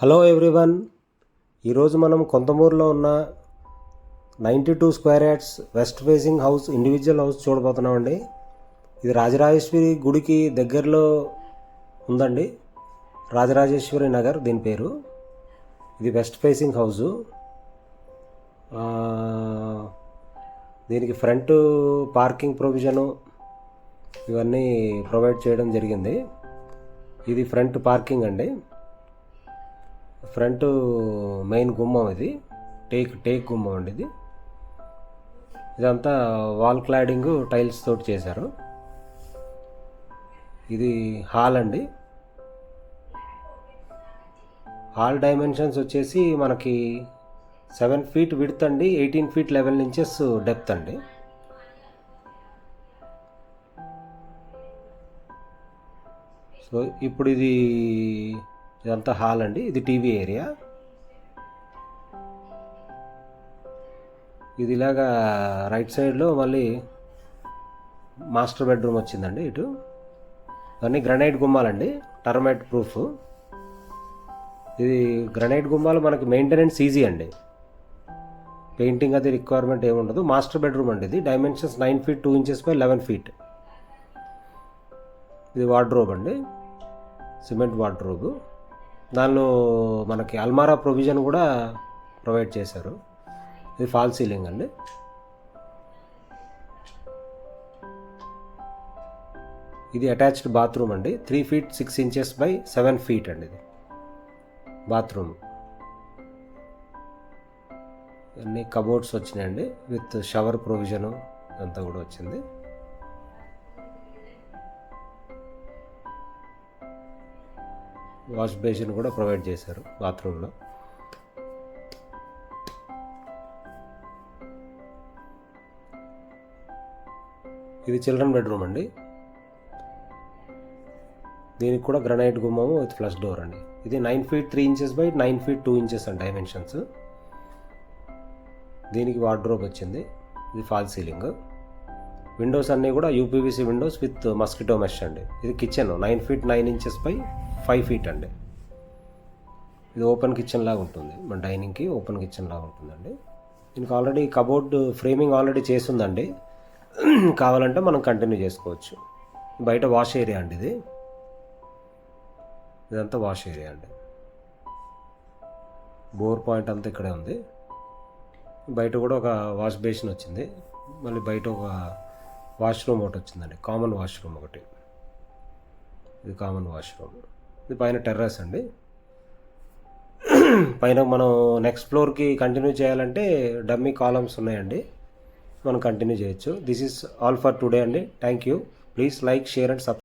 Hello everyone, ఈరోజు మనం కొంతమూరులో ఉన్న 92 square yards west facing house individual house చూడబోతున్నామండి. ఇది రాజరాజేశ్వరి గుడికి దగ్గరలో ఉందండి. రాజరాజేశ్వరి నగర్ దీని పేరు. ఇది వెస్ట్ ఫేసింగ్ హౌజు. దీనికి ఫ్రంట్ పార్కింగ్ ప్రొవిజను ఇవన్నీ ప్రొవైడ్ చేయడం జరిగింది. ఇది ఫ్రంట్ పార్కింగ్ అండి. ఫ్రంట్ మెయిన్ గుమ్మం, ఇది టేక్ గుమ్మం అండి. ఇదంతా వాల్ క్లాడింగ్ టైల్స్ తోటి చేశారు. ఇది హాల్ అండి. హాల్ డైమెన్షన్స్ వచ్చేసి మనకి 7 feet విడ్త్ అండి, 18 feet 11 inches డెప్త్ అండి. సో ఇప్పుడు ఇదంతా హాల్ అండి. ఇది టీవీ ఏరియా. ఇది ఇలాగా రైట్ సైడ్లో మళ్ళీ మాస్టర్ బెడ్రూమ్ వచ్చిందండి. ఇటు అన్నీ గ్రనైట్ గుమ్మాలండి, టర్మైట్ ప్రూఫ్. ఇది గ్రనైట్ గుమ్మాలు మనకి మెయింటెనెన్స్ ఈజీ అండి, పెయింటింగ్ అది రిక్వైర్మెంట్ ఏముండదు. మాస్టర్ బెడ్రూమ్ అండి. ఇది dimensions 9 feet 2 inches by 11 feet. ఇది వార్డ్రోబ్ అండి, సిమెంట్ వార్డ్రోబ్. దానిలో మనకి అల్మారా ప్రొవిజన్ కూడా ప్రొవైడ్ చేశారు. ఇది ఫాల్ సీలింగ్ అండి. ఇది అటాచ్డ్ బాత్రూమ్ అండి. 3 feet 6 inches by 7 feet అండి. ఇది బాత్రూమ్. అన్ని కబోర్డ్స్ వచ్చినాయండి విత్ షవర్ ప్రొవిజను అంతా కూడా వచ్చింది. వాష్ బేసిన్ కూడా ప్రొవైడ్ చేశారు బాత్రూంలో. ఇది చిల్డ్రన్ బెడ్రూమ్ అండి. దీనికి కూడా గ్రనైట్ గుమ్మము విత్ ఫ్లష్ డోర్ అండి. ఇది 9 feet 3 inches by 9 feet 2 inches అండి డైమెన్షన్స్. దీనికి వార్డ్రోబ్ వచ్చింది. ఇది ఫాల్ సీలింగ్. విండోస్ అన్నీ కూడా UPVC Windows with mosquito mesh అండి. ఇది kitchen 9 feet 9 inches by 5 feet అండి. ఇది ఓపెన్ కిచెన్ లాగా ఉంటుంది, మన డైనింగ్కి ఓపెన్ కిచెన్ లాగా ఉంటుందండి. దీనికి ఆల్రెడీ కబోర్డ్ ఫ్రేమింగ్ ఆల్రెడీ చేస్తుందండి, కావాలంటే మనం కంటిన్యూ చేసుకోవచ్చు. బయట వాష్ ఏరియా అండి. ఇదంతా వాష్ ఏరియా అండి. బోర్ పాయింట్ అంతా ఇక్కడే ఉంది. బయట కూడా ఒక వాష్ బేసిన్ వచ్చింది. మళ్ళీ బయట ఒక వాష్రూమ్ ఒకటి వచ్చిందండి, కామన్ వాష్రూమ్ ఒకటి. ఇది కామన్ వాష్రూమ్. ఇది పైన టెర్రస్ అండి. పైన మనం నెక్స్ట్ ఫ్లోర్కి కంటిన్యూ చేయాలంటే డమ్మీ కాలమ్స్ ఉన్నాయండి, మనం కంటిన్యూ చేయొచ్చు. This is all for today అండి. Thank you. Please like, share and subscribe.